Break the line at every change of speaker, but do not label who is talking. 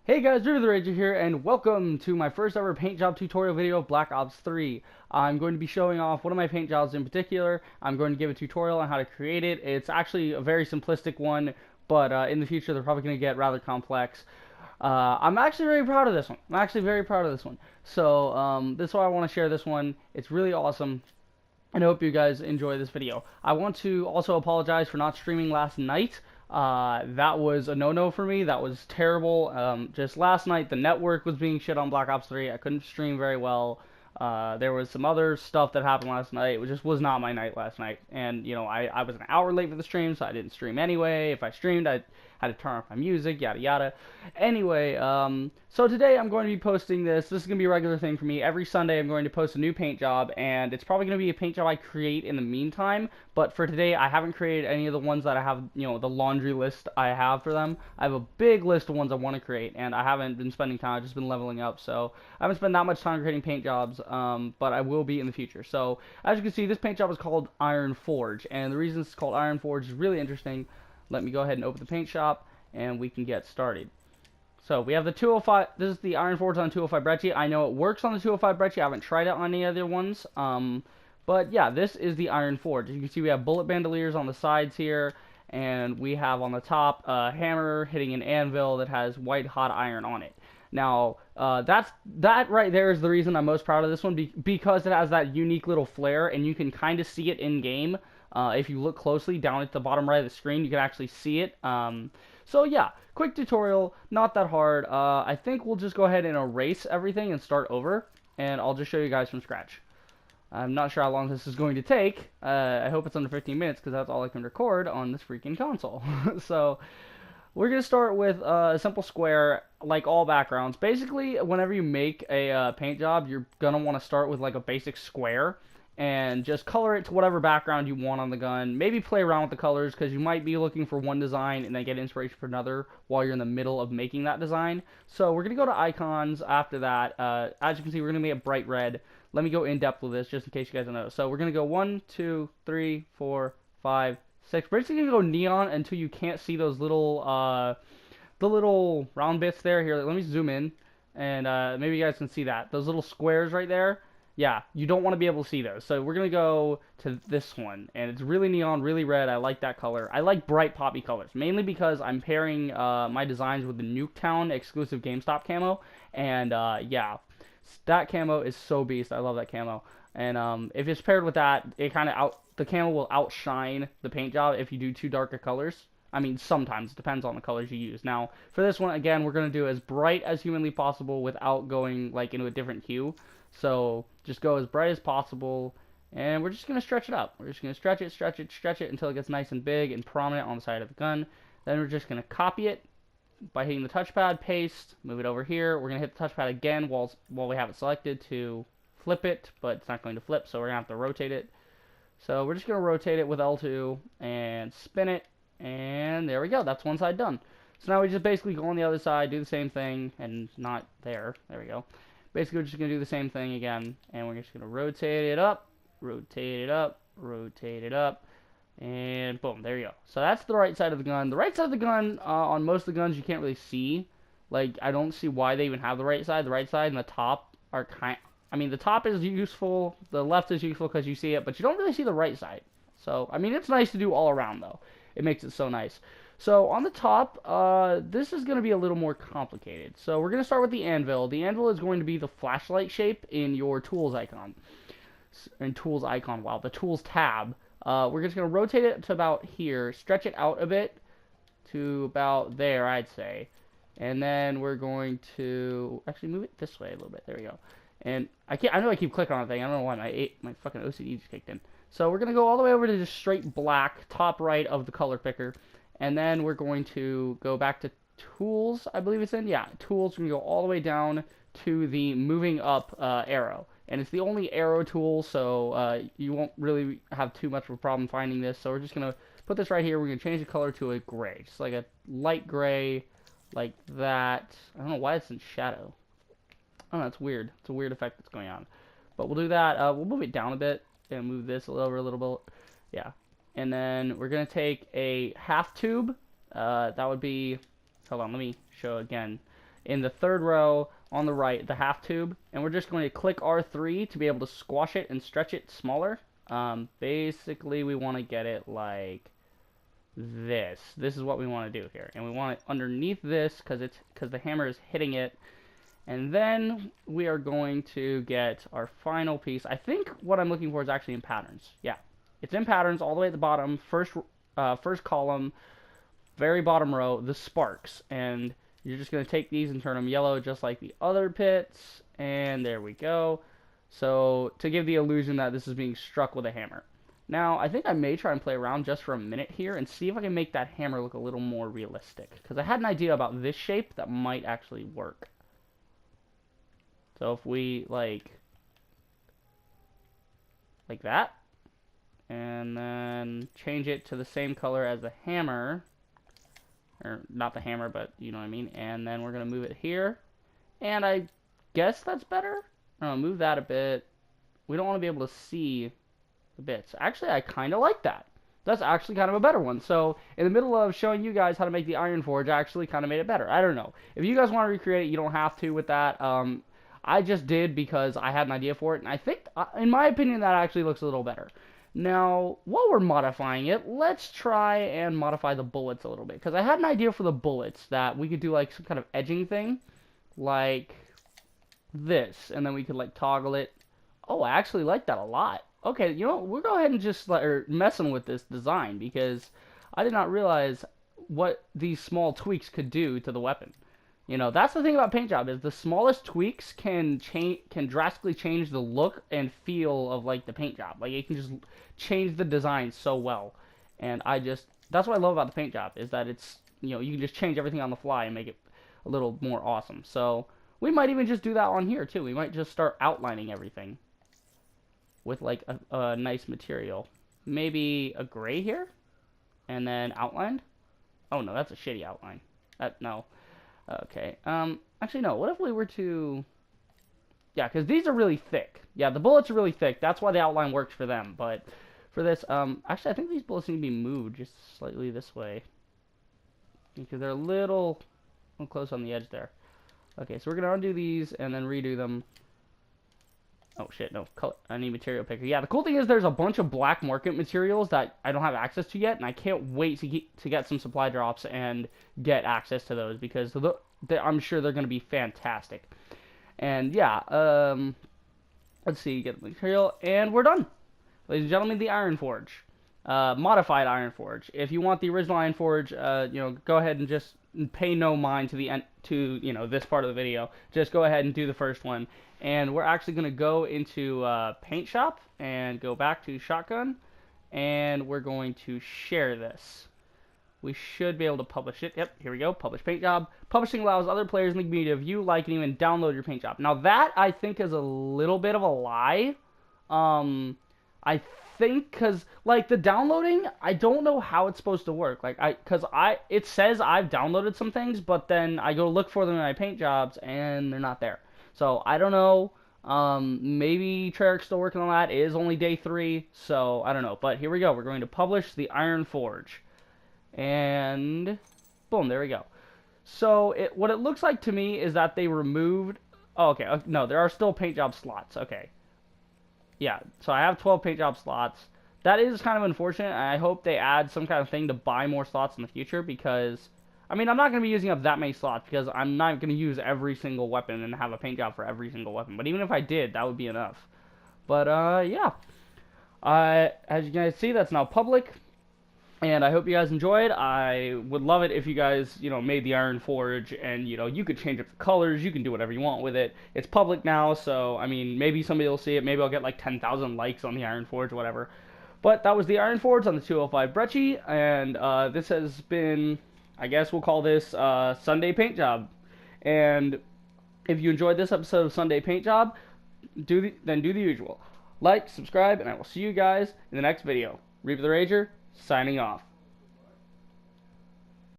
Hey guys, River the Ranger here, and welcome to my first ever paint job tutorial video of Black Ops 3. I'm going to be showing off one of my paint jobs in particular. I'm going to give a tutorial on how to create it. It's actually a very simplistic one, but in the future they're probably going to get rather complex. I'm actually very proud of this one. I'm actually very proud of this one. So this is why I want to share this one. It's really awesome. And I hope you guys enjoy this video. I want to also apologize for not streaming last night. That was a no-no for me. That was terrible. Just last night, the network was being shit on Black Ops 3. I couldn't stream very well. There was some other stuff that happened last night. It just was not my night last night. And, you know, I was an hour late for the stream, so I didn't stream anyway. If I streamed, I had to turn off my music, yada yada. Anyway, so today I'm going to be posting this. This is going to be a regular thing for me. Every Sunday I'm going to post a new paint job, and it's probably going to be a paint job I create in the meantime. But for today, I haven't created any of the ones that I have, you know, the laundry list I have for them. I have a big list of ones I want to create, and I haven't been spending time. I've just been leveling up, so I haven't spent that much time creating paint jobs, but I will be in the future. So, as you can see, this paint job is called Iron Forge, and the reason it's called Iron Forge is really interesting. Let me go ahead and open the paint shop, and we can get started. So we have the 205. This is the Iron Forge on 205 Brecci. I know it works on the 205 Brecci. I haven't tried it on any other ones. But yeah, this is the Iron Forge. As you can see, we have bullet bandoliers on the sides here, and we have on the top a hammer hitting an anvil that has white hot iron on it. Now, that right there is the reason I'm most proud of this one because it has that unique little flare, and you can kind of see it in game. If you look closely down at the bottom right of the screen, you can actually see it. So yeah, quick tutorial, not that hard. I think we'll just go ahead and erase everything and start over, and I'll just show you guys from scratch. I'm not sure how long this is going to take. I hope it's under 15 minutes because that's all I can record on this freaking console. So we're going to start with a simple square, like all backgrounds. Basically, whenever you make a paint job, you're going to want to start with like a basic square and just color it to whatever background you want on the gun. Maybe play around with the colors because you might be looking for one design and then get inspiration for another while you're in the middle of making that design. So we're going to go to icons after that. As you can see, we're going to make it bright red. Let me go in depth with this just in case you guys don't know. So we're going to go 1, 2, 3, 4, 5, 6. We're basically going to go neon until you can't see those little, the little round bits there. Here, let me zoom in and maybe you guys can see that. Those little squares right there. Yeah, you don't want to be able to see those. So we're going to go to this one, and it's really neon, really red. I like that color. I like bright poppy colors, mainly because I'm pairing my designs with the Nuketown exclusive GameStop camo, and yeah, that camo is so beast. I love that camo. And if it's paired with that, it kind of the camo will outshine the paint job if you do too darker colors. I mean, sometimes. It depends on the colors you use. Now, for this one, again, we're going to do as bright as humanly possible without going, like, into a different hue. So, just go as bright as possible, and we're just going to stretch it up. We're just going to stretch it, stretch it, stretch it until it gets nice and big and prominent on the side of the gun. Then we're just going to copy it by hitting the touchpad, paste, move it over here. We're going to hit the touchpad again while we have it selected to flip it, but it's not going to flip, so we're going to have to rotate it. So we're just going to rotate it with L2 and spin it. And there we go. That's one side done. So now we just basically go on the other side, do the same thing, and not there. There we go. Basically, we're just going to do the same thing again. And we're just going to rotate it up, rotate it up, rotate it up. And boom, there you go. So that's the right side of the gun. The right side of the gun, on most of the guns, you can't really see. Like, I don't see why they even have the right side. The right side and the top are I mean, the top is useful. The left is useful because you see it. But you don't really see the right side. So, I mean, it's nice to do all around, though. It makes it so nice. So on the top, this is going to be a little more complicated. So we're going to start with the anvil. The anvil is going to be the flashlight shape in your tools icon. Wow, the tools tab. We're just going to rotate it to about here, stretch it out a bit to about there, I'd say. And then we're going to actually move it this way a little bit. There we go. And I know I keep clicking on the thing. I don't know why my fucking OCD just kicked in. So we're going to go all the way over to just straight black, top right of the color picker. And then we're going to go back to tools, I believe it's in. Yeah, tools. We're going to go all the way down to the moving up arrow. And it's the only arrow tool, so you won't really have too much of a problem finding this. So we're just going to put this right here. We're going to change the color to a gray. Just like a light gray, like that. I don't know why it's in shadow. Oh, that's weird. It's a weird effect that's going on. But we'll do that. We'll move it down a bit. And move this over a little bit. Yeah. And then we're going to take a half tube. That would be... Hold on, let me show again. in the third row on the right, the half tube, and we're just going to click R3 to be able to squash it and stretch it smaller. Basically, we want to get it like this. This is what we want to do here, and we want it underneath this because the hammer is hitting it. And then we are going to get our final piece. I think what I'm looking for is actually in patterns. Yeah, it's in patterns all the way at the bottom, first column, very bottom row, the sparks. And you're just going to take these and turn them yellow just like the other pits. And there we go. So to give the illusion that this is being struck with a hammer. Now, I think I may try and play around just for a minute here and see if I can make that hammer look a little more realistic. Because I had an idea about this shape that might actually work. So if we like that, and then change it to the same color as the hammer, or not the hammer, but you know what I mean, and then we're going to move it here, and I guess that's better. I'll move that a bit. We don't want to be able to see the bits. Actually, I kind of like that. That's actually kind of a better one. So in the middle of showing you guys how to make the Iron Forge, I actually kind of made it better. I don't know. If you guys want to recreate it, you don't have to with that. I just did because I had an idea for it, and I think, in my opinion, that actually looks a little better. Now, while we're modifying it, let's try and modify the bullets a little bit, because I had an idea for the bullets that we could do like some kind of edging thing, like this, and then we could like toggle it. Oh, I actually like that a lot. Okay, you know, we'll go ahead and just start messing with this design, because I did not realize what these small tweaks could do to the weapon. You know, that's the thing about paint job, is the smallest tweaks can drastically change the look and feel of like the paint job. Like it can just change the design so well. And that's what I love about the paint job, is that it's, you know, you can just change everything on the fly and make it a little more awesome. So we might even just do that on here too. We might just start outlining everything with like a nice material. Maybe a gray here and then outlined. Oh no, that's a shitty outline. No. Okay, actually no, what if we were to, yeah, because these are really thick. Yeah, the bullets are really thick, that's why the outline works for them, but for this, actually I think these bullets need to be moved just slightly this way, because they're a little close on the edge there. Okay, so we're going to undo these and then redo them. Oh shit, no, color. I need material picker. Yeah, the cool thing is there's a bunch of black market materials that I don't have access to yet, and I can't wait to get some supply drops and get access to those, because I'm sure they're going to be fantastic. And yeah, let's see, get the material, and we're done. Ladies and gentlemen, the Iron Forge. Modified Iron Forge. If you want the original Iron Forge, you know, go ahead and just pay no mind to the end, to, you know, this part of the video. Just go ahead and do the first one. And we're actually going to go into Paint Shop and go back to Shotgun, and we're going to share this. We should be able to publish it. Yep, here we go. Publish Paint Job. Publishing allows other players in the community to view, like, and even download your Paint Job. Now that I think is a little bit of a lie. I think because like the downloading, I don't know how it's supposed to work. Like it says I've downloaded some things, but then I go look for them in my Paint Jobs and they're not there. So I don't know. Maybe Treyarch's still working on that. It is only day 3, so I don't know. But here we go. We're going to publish the Iron Forge, and boom, there we go. So what it looks like to me is that they removed. Oh, okay. No, there are still Paint Job slots. Okay. Yeah, so I have 12 Paint Job slots. That is kind of unfortunate, and I hope they add some kind of thing to buy more slots in the future, because, I mean, I'm not going to be using up that many slots, because I'm not going to use every single weapon and have a paint job for every single weapon. But even if I did, that would be enough. But, yeah. As you guys see, that's now public, and I hope you guys enjoyed. I would love it if you guys, you know, made the Iron Forge, and, you know, you could change up the colors, you can do whatever you want with it. It's public now, so, I mean, maybe somebody will see it, maybe I'll get like 10,000 likes on the Iron Forge, whatever. But that was the Iron Forge on the 205 Brecci, and this has been, I guess we'll call this Sunday Paint Job. And if you enjoyed this episode of Sunday Paint Job, then do the usual. Like, subscribe, and I will see you guys in the next video. Reaper the Rager, signing off.